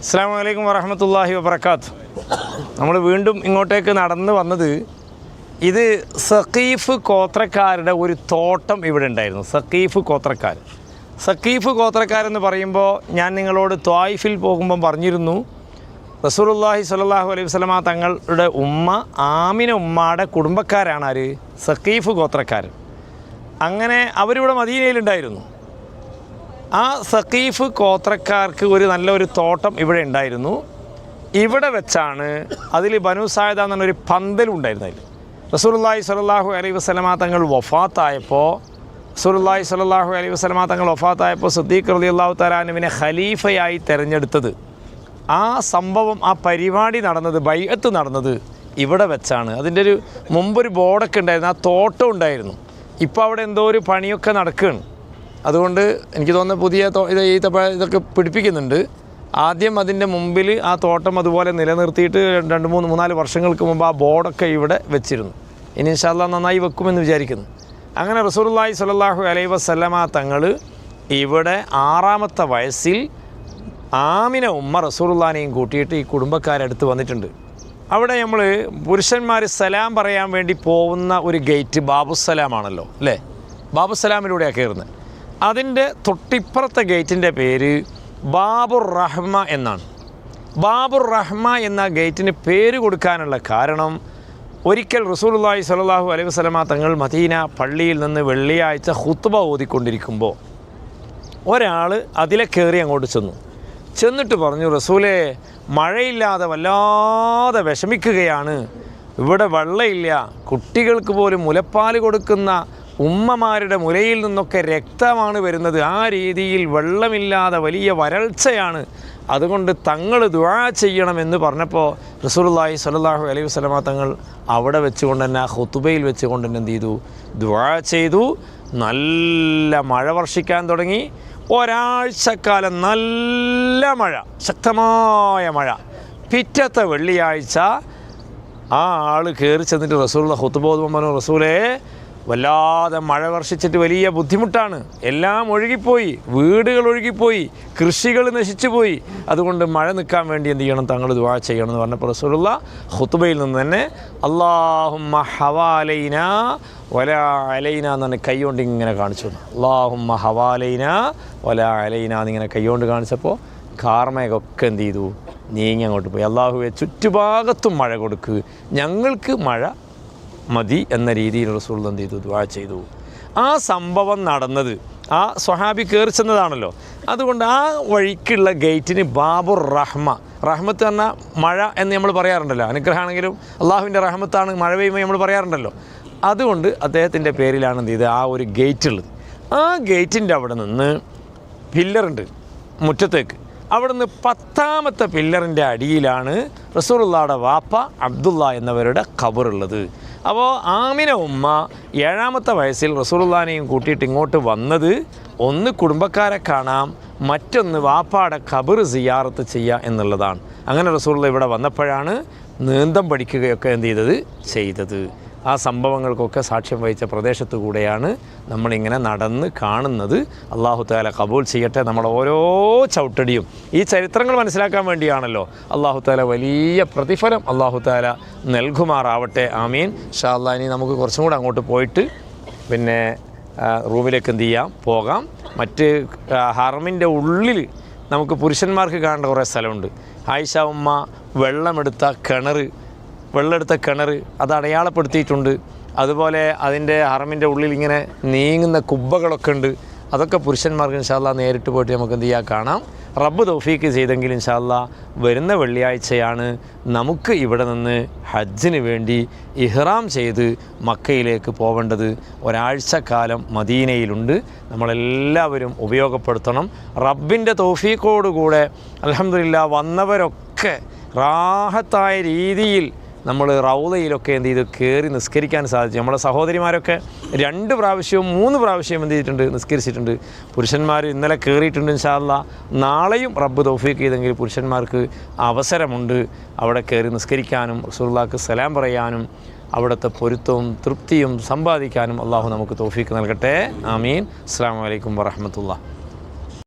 അസ്സലാമു അലൈക്കും വറഹ്മത്തുള്ളാഹി വബറകാത്ത്. നമ്മൾ വീണ്ടും ഇങ്ങോട്ടേക്ക് നടന്ന് വന്നത് ഇത് സഖീഫ് ഗോത്രക്കാരുടെ ഒരു തോട്ടം ഇവിടെ ഉണ്ടായിരുന്നു. സഖീഫ് ഗോത്രക്കാരെന്ന് പറയുമ്പോൾ ഞാൻ നിങ്ങളോട് ത്വായിഫിൽ പോകുമ്പം പറഞ്ഞിരുന്നു, റസൂലുള്ളാഹി സ്വല്ലല്ലാഹു അലൈഹി വസല്ലമ തങ്ങളുടെ ഉമ്മ ആമിന ഉമ്മയുടെ കുടുംബക്കാരാണ് ആര്? സഖീഫ് ഗോത്രക്കാർ. അങ്ങനെ അവരിവിടെ മദീനയിലുണ്ടായിരുന്നു. ആ സഖീഫ് ഗോത്രക്കാർക്ക് ഒരു നല്ലൊരു തോട്ടം ഇവിടെ ഉണ്ടായിരുന്നു. ഇവിടെ വെച്ചാണ് അതിൽ ബനു സായിദ എന്ന് പറഞ്ഞൊരു പന്തലുണ്ടായിരുന്നു. അതിൽ റസൂലുള്ളാഹി സ്വല്ലല്ലാഹു അലൈഹി വസല്ലമ തങ്ങൾ വഫാത്തായപ്പോൾ സിദ്ദീഖ് റളിയല്ലാഹു തആല അൻഹുവിനെ ഖലീഫയായി തിരഞ്ഞെടുത്തത്, ആ സംഭവം, ആ പരിപാടി നടന്നത്, ബൈഅത്ത് നടന്നത് ഇവിടെ വെച്ചാണ്. അതിൻ്റെ ഒരു മുമ്പൊരു ബോർഡൊക്കെ ഉണ്ടായിരുന്നു, ആ തോട്ടം ഉണ്ടായിരുന്നു. ഇപ്പോൾ അവിടെ എന്തോ ഒരു പണിയൊക്കെ നടക്കുകയാണ്. അതുകൊണ്ട് എനിക്ക് തോന്നുന്നത് പുതിയ ഇതൊക്കെ പിടിപ്പിക്കുന്നുണ്ട്. ആദ്യം അതിൻ്റെ മുമ്പിൽ ആ തോട്ടം അതുപോലെ നിലനിർത്തിയിട്ട് 2-3-4 വർഷങ്ങൾക്ക് മുമ്പ് ആ ബോർഡൊക്കെ ഇവിടെ വെച്ചിരുന്നു. ഇനി ഇൻഷാ അല്ലാഹ് നന്നായി വെക്കുമെന്ന് വിചാരിക്കുന്നു. അങ്ങനെ റസൂലുള്ളാഹി സ്വല്ലല്ലാഹു അലൈഹി വസല്ലമ തങ്ങൾ ഇവിടെ 6ാമത്തെ വയസ്സിൽ ആമിന ഉമ്മ റസൂലുള്ളാഹിനെയും കൂട്ടിയിട്ട് ഈ കുടുംബക്കാരടുത്ത് വന്നിട്ടുണ്ട്. അവിടെ നമ്മൾ പുരുഷന്മാർ സലാം പറയാൻ വേണ്ടി പോകുന്ന ഒരു ഗേറ്റ് ബാബുസലാമാണല്ലോ, അല്ലേ? ബാബുസലാമിലൂടെയാണ് കയറുന്നത്. അതിൻ്റെ തൊട്ടിപ്പുറത്തെ ഗേറ്റിൻ്റെ പേര് ബാബുർ റഹ്മ എന്നാണ്. ബാബുർ റഹ്മ എന്ന ഗേറ്റിന് പേര് കൊടുക്കാനുള്ള കാരണം, ഒരിക്കൽ റസൂലുള്ളാഹി സ്വല്ലല്ലാഹു അലൈഹി വസല്ലമ തങ്ങൾ മദീന പള്ളിയിൽ നിന്ന് വെള്ളിയാഴ്ച ഖുത്ബ ഓതിക്കൊണ്ടിരിക്കുമ്പോൾ ഒരാൾ അതിലെ കയറി അങ്ങോട്ട് ചെന്നിട്ട് പറഞ്ഞു, റസൂലേ, മഴയില്ലാതെ വല്ലാതെ വിഷമിക്കുകയാണ്, ഇവിടെ വെള്ളമില്ല, കുട്ടികൾക്ക് പോലും മുലപ്പാൽ കൊടുക്കുന്ന ഉമ്മമാരുടെ മുലയിൽ നിന്നൊക്കെ രക്തമാണ് വരുന്നത്, ആ രീതിയിൽ വെള്ളമില്ലാതെ വലിയ വരൾച്ചയാണ്, അതുകൊണ്ട് തങ്ങൾ ദുആ ചെയ്യണമെന്ന് പറഞ്ഞപ്പോൾ റസൂലുള്ളാഹി സ്വല്ലല്ലാഹു അലൈഹി വസല്ലമ തങ്ങൾ അവിടെ വെച്ചുകൊണ്ട് തന്നെ, ഖുതുബയിൽ വെച്ചുകൊണ്ട് തന്നെ എന്ത് ചെയ്തു? ദുആ ചെയ്തു. നല്ല മഴ വർഷിക്കാൻ തുടങ്ങി. ഒരാഴ്ചക്കാലം നല്ല മഴ, ശക്തമായ മഴ. പിറ്റത്തെ വെള്ളിയാഴ്ച ആ ആൾ കയറി ചെന്നിട്ട് റസൂലുള്ള ഖുതുബ ഓതുമ്പോൾ പറഞ്ഞു, റസൂലേ, വല്ലാതെ മഴ വർഷിച്ചിട്ട് വലിയ ബുദ്ധിമുട്ടാണ്, എല്ലാം ഒഴുകിപ്പോയി, വീടുകൾ ഒഴുകിപ്പോയി, കൃഷികൾ നശിച്ചു പോയി, അതുകൊണ്ട് മഴ നിൽക്കാൻ വേണ്ടി എന്ത് ചെയ്യണം? തങ്ങൾ ദുആ ചെയ്യണം എന്ന് പറഞ്ഞപ്പോൾ റസൂലുള്ള ഖുതുബയിൽ നിന്ന് തന്നെ അല്ലാഹുമ്മ ഹവാലൈനാ വലാ അലൈന എന്നാണ് കൈകൊണ്ട് ഇങ്ങനെ കാണിച്ചു. അല്ലാഹുമ്മ ഹവാലൈനാ വലാ അലൈന എന്നിങ്ങനെ കൈകൊണ്ട് കാണിച്ചപ്പോൾ കാർമേഘമൊക്കെ എന്ത് ചെയ്തു? നീങ്ങി അങ്ങോട്ട് പോയി. അല്ലാഹുവേ, ചുറ്റുഭാഗത്തും മഴ കൊടുക്കുക, ഞങ്ങൾക്ക് മഴ മതി എന്ന രീതിയിൽ റസൂൽ എന്ത് ചെയ്തു? ദുആ ചെയ്തു. ആ സംഭവം നടന്നത് ആ സ്വഹാബി കയറി ചെന്നതാണല്ലോ. അതുകൊണ്ട് ആ വഴിക്കുള്ള ഗേറ്റിന് ബാബുർ റഹ്മ, റഹ്മത്ത് എന്ന മഴ എന്ന് നമ്മൾ പറയാറുണ്ടല്ലോ, അനുഗ്രഹമാണെങ്കിലും അള്ളാഹുവിൻ്റെ റഹ്മത്താണ് മഴ പെയ്യുമ്പോൾ നമ്മൾ പറയാറുണ്ടല്ലോ. അതുകൊണ്ട് അദ്ദേഹത്തിൻ്റെ പേരിലാണ് എന്ത് ചെയ്ത് ആ ഒരു ഗേറ്റ് ഉള്ളത്. ആ ഗേറ്റിൻ്റെ അവിടെ നിന്ന് പില്ലറുണ്ട് മുറ്റത്തേക്ക്. അവിടെ നിന്ന് 10ാമത്തെ പില്ലറിൻ്റെ അടിയിലാണ് റസൂലുള്ളാഹിയുടെ വാപ്പ അബ്ദുള്ള എന്നവരുടെ ഖബറുള്ളത്. അപ്പോൾ ആമിന ഉമ്മ 7ാമത്തെ വയസ്സിൽ റസൂലുള്ളാഹിനെയും കൂട്ടിയിട്ട് ഇങ്ങോട്ട് വന്നത്, ഒന്ന് കുടുംബക്കാരെ കാണാം, മറ്റൊന്ന് വാപ്പാടെ ഖബർ സിയാറത്ത് ചെയ്യുക എന്നുള്ളതാണ്. അങ്ങനെ റസൂലുള്ളാഹി ഇവിടെ വന്നപ്പോഴാണ് നീന്തം പഠിക്കുകയൊക്കെ എന്ത് ചെയ്തത്. ആ സംഭവങ്ങൾക്കൊക്കെ സാക്ഷ്യം വഹിച്ച പ്രദേശത്തു കൂടെയാണ് നമ്മളിങ്ങനെ നടന്ന് കാണുന്നത്. അല്ലാഹു തആല ഖബൂൽ ചെയ്യട്ടെ നമ്മുടെ ഓരോ ചവിട്ടടിയും. ഈ ചരിത്രങ്ങൾ മനസ്സിലാക്കാൻ വേണ്ടിയാണല്ലോ. അല്ലാഹു തആല വലിയ പ്രതിഫലം അല്ലാഹു തആല നൽകുമാറാവട്ടെ. ആമീൻ. ഇൻഷാ അല്ലാഹ് ഇനി നമുക്ക് കുറച്ചും കൂടെ അങ്ങോട്ട് പോയിട്ട് പിന്നെ റൂമിലേക്ക് എന്ത് ചെയ്യാം? പോകാം. മറ്റ് ഹറമിൻ്റെ ഉള്ളിൽ നമുക്ക് പുരുഷന്മാർക്ക് കാണേണ്ട കുറേ സ്ഥലമുണ്ട്. ആയിഷ ഉമ്മ വെള്ളമെടുത്ത കിണർ അത് അടയാളപ്പെടുത്തിയിട്ടുണ്ട്. അതുപോലെ അതിൻ്റെ ഹറമിൻ്റെ ഉള്ളിൽ ഇങ്ങനെ നീങ്ങുന്ന കുബ്ബകളൊക്കെ ഉണ്ട്. അതൊക്കെ പുരുഷന്മാർക്ക് ഇൻഷാ അല്ലാഹ് നേരിട്ട് പോയിട്ട് നമുക്ക് എന്ത് ചെയ്യാം? കാണാം. റബ്ബ് തൗഫീക്ക് ചെയ്തെങ്കിൽ ഇൻഷാ അല്ലാഹ് വരുന്ന വെള്ളിയാഴ്ചയാണ് നമുക്ക് ഇവിടെ നിന്ന് ഹജ്ജിന് വേണ്ടി ഇഹ്റാം ചെയ്ത് മക്കയിലേക്ക് പോവേണ്ടത്. ഒരാഴ്ചക്കാലം മദീനയിലുണ്ട്. നമ്മളെല്ലാവരും ഉപയോഗപ്പെടുത്തണം. റബ്ബിൻ്റെ തൗഫീക്കോടുകൂടെ അൽഹംദുലില്ലാഹ് വന്നവരൊക്കെ റാഹത്തായ രീതിയിൽ നമ്മൾ റൗളയിലൊക്കെ എന്ത് ചെയ്തു? കയറി നിസ്കരിക്കാൻ സാധിച്ചു. നമ്മളെ സഹോദരിമാരൊക്കെ 2 പ്രാവശ്യവും 3 പ്രാവശ്യവും എന്ത് ചെയ്തിട്ടുണ്ട്? നിസ്കരിച്ചിട്ടുണ്ട്. പുരുഷന്മാർ ഇന്നലെ കയറിയിട്ടുണ്ട്. ഇൻഷാ അല്ലാഹ് നാളെയും റബ്ബ് തൗഫീക്ക് ചെയ്തെങ്കിൽ പുരുഷന്മാർക്ക് അവസരമുണ്ട് അവിടെ കയറി നിസ്കരിക്കാനും റസൂലുള്ളാഹിക്ക് സലാം പറയാനും അവിടുത്തെ പൊരുത്തവും തൃപ്തിയും സമ്പാദിക്കാനും അള്ളാഹു നമുക്ക് തൗഫീക്ക് നൽകട്ടെ. ആമീൻ. അസ്സലാമു അലൈക്കും വറഹ്മത്തുള്ളാഹി.